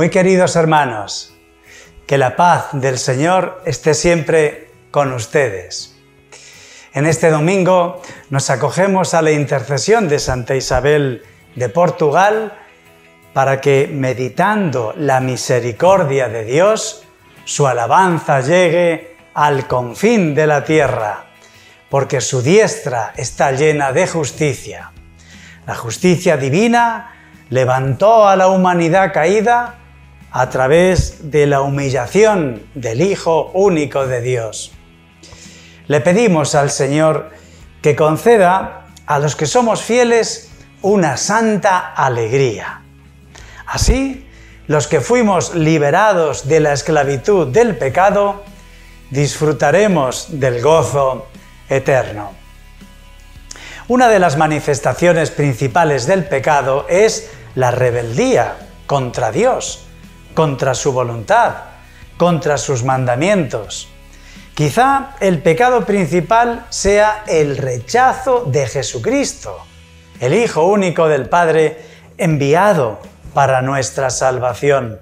Muy queridos hermanos, que la paz del Señor esté siempre con ustedes. En este domingo nos acogemos a la intercesión de Santa Isabel de Portugal para que, meditando la misericordia de Dios, su alabanza llegue al confín de la tierra, porque su diestra está llena de justicia. La justicia divina levantó a la humanidad caída a través de la humillación del Hijo único de Dios. Le pedimos al Señor que conceda a los que somos fieles una santa alegría. Así, los que fuimos liberados de la esclavitud del pecado, disfrutaremos del gozo eterno. Una de las manifestaciones principales del pecado es la rebeldía contra Dios, contra su voluntad, contra sus mandamientos. Quizá el pecado principal sea el rechazo de Jesucristo, el Hijo único del Padre enviado para nuestra salvación.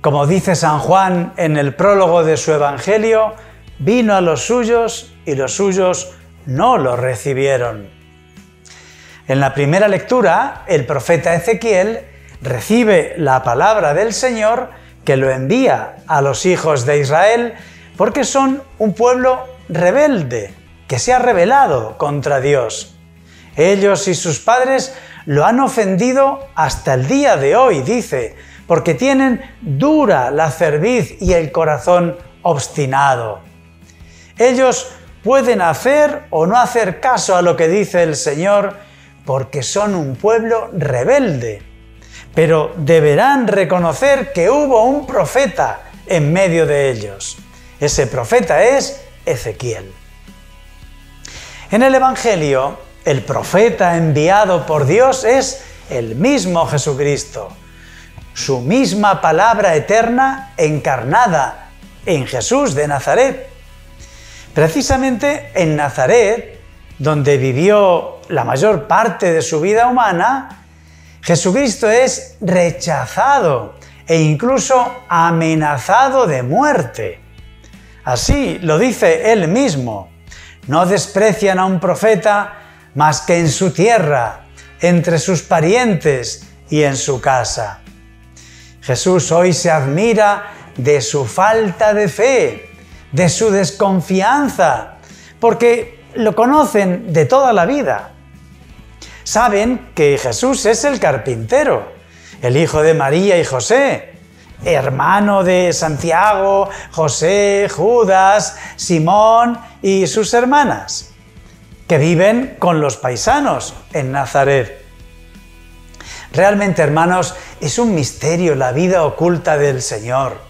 Como dice San Juan en el prólogo de su Evangelio, vino a los suyos y los suyos no lo recibieron. En la primera lectura, el profeta Ezequiel recibe la palabra del Señor que lo envía a los hijos de Israel porque son un pueblo rebelde, que se ha rebelado contra Dios. Ellos y sus padres lo han ofendido hasta el día de hoy, dice, porque tienen dura la cerviz y el corazón obstinado. Ellos pueden hacer o no hacer caso a lo que dice el Señor porque son un pueblo rebelde. Pero deberán reconocer que hubo un profeta en medio de ellos. Ese profeta es Ezequiel. En el Evangelio, el profeta enviado por Dios es el mismo Jesucristo, su misma palabra eterna encarnada en Jesús de Nazaret. Precisamente en Nazaret, donde vivió la mayor parte de su vida humana, Jesucristo es rechazado e incluso amenazado de muerte. Así lo dice él mismo: no desprecian a un profeta más que en su tierra, entre sus parientes y en su casa. Jesús hoy se admira de su falta de fe, de su desconfianza, porque lo conocen de toda la vida. Saben que Jesús es el carpintero, el hijo de María y José, hermano de Santiago, José, Judas, Simón y sus hermanas, que viven con los paisanos en Nazaret. Realmente, hermanos, es un misterio la vida oculta del Señor.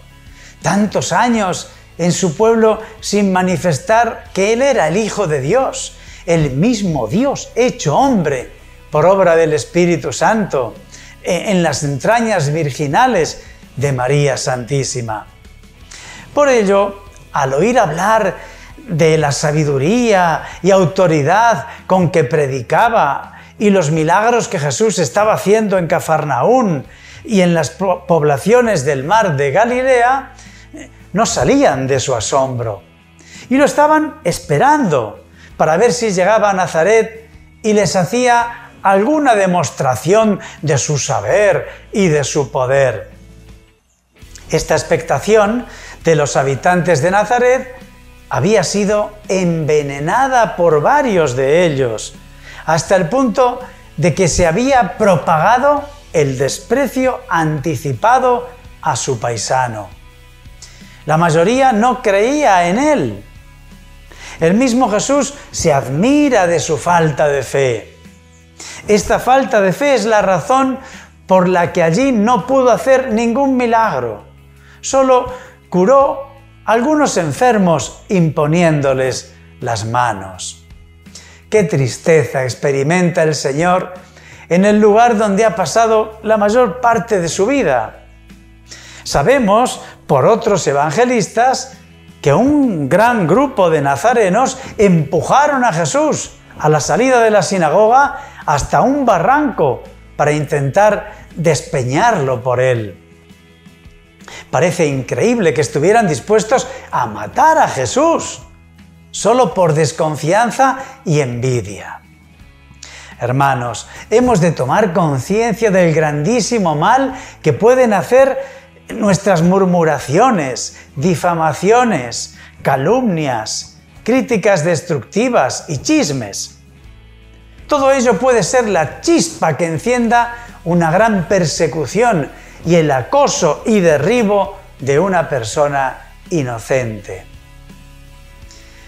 Tantos años en su pueblo sin manifestar que Él era el Hijo de Dios, el mismo Dios hecho hombre por obra del Espíritu Santo, en las entrañas virginales de María Santísima. Por ello, al oír hablar de la sabiduría y autoridad con que predicaba y los milagros que Jesús estaba haciendo en Cafarnaún y en las poblaciones del mar de Galilea, no salían de su asombro y lo estaban esperando para ver si llegaba a Nazaret y les hacía alguna demostración de su saber y de su poder. Esta expectación de los habitantes de Nazaret había sido envenenada por varios de ellos, hasta el punto de que se había propagado el desprecio anticipado a su paisano. La mayoría no creía en él. El mismo Jesús se admira de su falta de fe. Esta falta de fe es la razón por la que allí no pudo hacer ningún milagro. Solo curó a algunos enfermos imponiéndoles las manos. Qué tristeza experimenta el Señor en el lugar donde ha pasado la mayor parte de su vida. Sabemos, por otros evangelistas, que un gran grupo de nazarenos empujaron a Jesús a la salida de la sinagoga hasta un barranco para intentar despeñarlo por él. Parece increíble que estuvieran dispuestos a matar a Jesús, solo por desconfianza y envidia. Hermanos, hemos de tomar conciencia del grandísimo mal que pueden hacer nuestras murmuraciones, difamaciones, calumnias, críticas destructivas y chismes. Todo ello puede ser la chispa que encienda una gran persecución y el acoso y derribo de una persona inocente.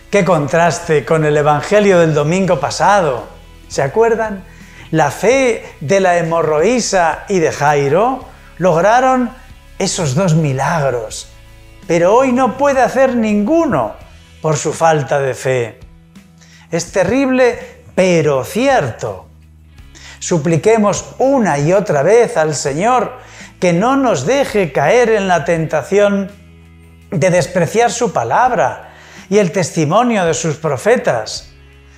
¡Qué contraste con el Evangelio del domingo pasado! ¿Se acuerdan? La fe de la hemorroísa y de Jairo lograron esos dos milagros, pero hoy no puede hacer ninguno por su falta de fe. Es terrible, pero cierto. Supliquemos una y otra vez al Señor que no nos deje caer en la tentación de despreciar su palabra y el testimonio de sus profetas,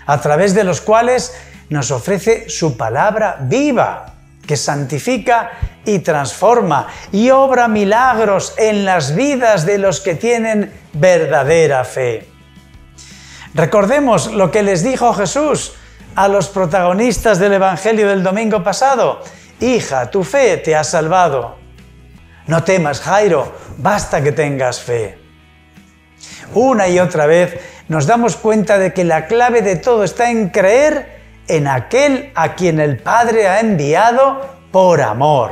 a través de los cuales nos ofrece su palabra viva, que santifica y transforma y obra milagros en las vidas de los que tienen verdadera fe. Recordemos lo que les dijo Jesús a los protagonistas del Evangelio del domingo pasado: «Hija, tu fe te ha salvado. No temas, Jairo, basta que tengas fe». Una y otra vez nos damos cuenta de que la clave de todo está en creer en aquel a quien el Padre ha enviado por amor.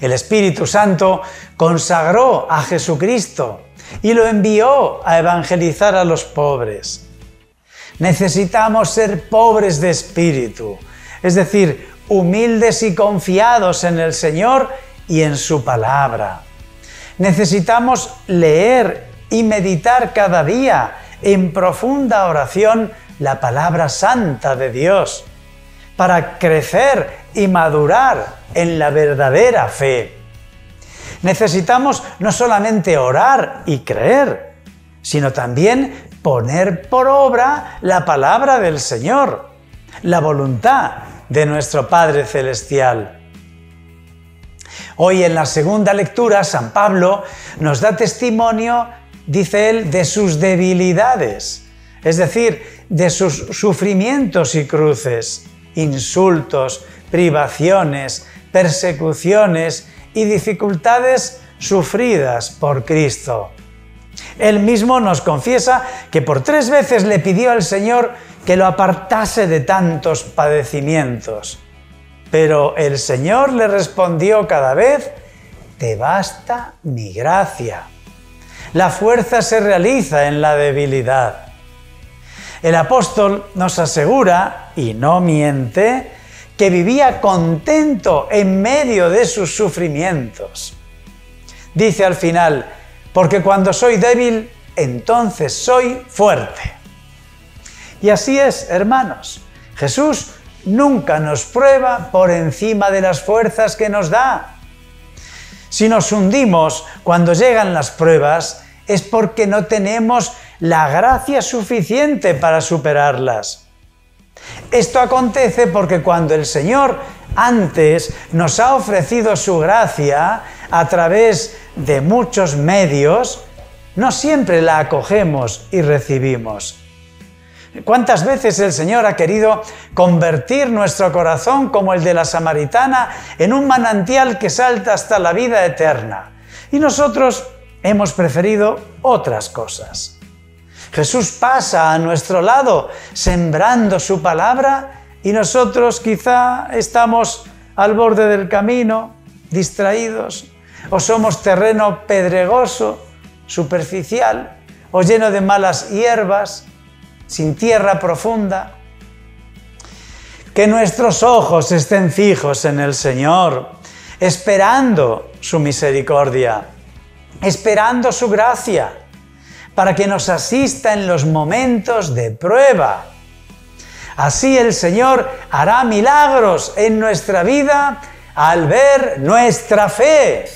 El Espíritu Santo consagró a Jesucristo y lo envió a evangelizar a los pobres. Necesitamos ser pobres de espíritu, es decir, humildes y confiados en el Señor y en su palabra. Necesitamos leer y meditar cada día en profunda oración la palabra santa de Dios, para crecer y madurar en la verdadera fe. Necesitamos no solamente orar y creer, sino también poner por obra la palabra del Señor, la voluntad de nuestro Padre Celestial. Hoy en la segunda lectura, San Pablo nos da testimonio, dice él, de sus debilidades, es decir, de sus sufrimientos y cruces, insultos, privaciones, persecuciones y dificultades sufridas por Cristo. Él mismo nos confiesa que por 3 veces le pidió al Señor que lo apartase de tantos padecimientos. Pero el Señor le respondió cada vez: «Te basta mi gracia. La fuerza se realiza en la debilidad». El apóstol nos asegura, y no miente, que vivía contento en medio de sus sufrimientos. Dice al final: «Porque cuando soy débil, entonces soy fuerte». Y así es, hermanos. Jesús nunca nos prueba por encima de las fuerzas que nos da. Si nos hundimos cuando llegan las pruebas, es porque no tenemos la gracia suficiente para superarlas. Esto acontece porque cuando el Señor antes nos ha ofrecido su gracia a través de muchos medios, no siempre la acogemos y recibimos. ¿Cuántas veces el Señor ha querido convertir nuestro corazón, como el de la samaritana, en un manantial que salta hasta la vida eterna? Y nosotros hemos preferido otras cosas. Jesús pasa a nuestro lado sembrando su palabra y nosotros quizá estamos al borde del camino, distraídos, o somos terreno pedregoso, superficial, o lleno de malas hierbas, sin tierra profunda. Que nuestros ojos estén fijos en el Señor, esperando su misericordia, esperando su gracia, para que nos asista en los momentos de prueba. Así el Señor hará milagros en nuestra vida al ver nuestra fe.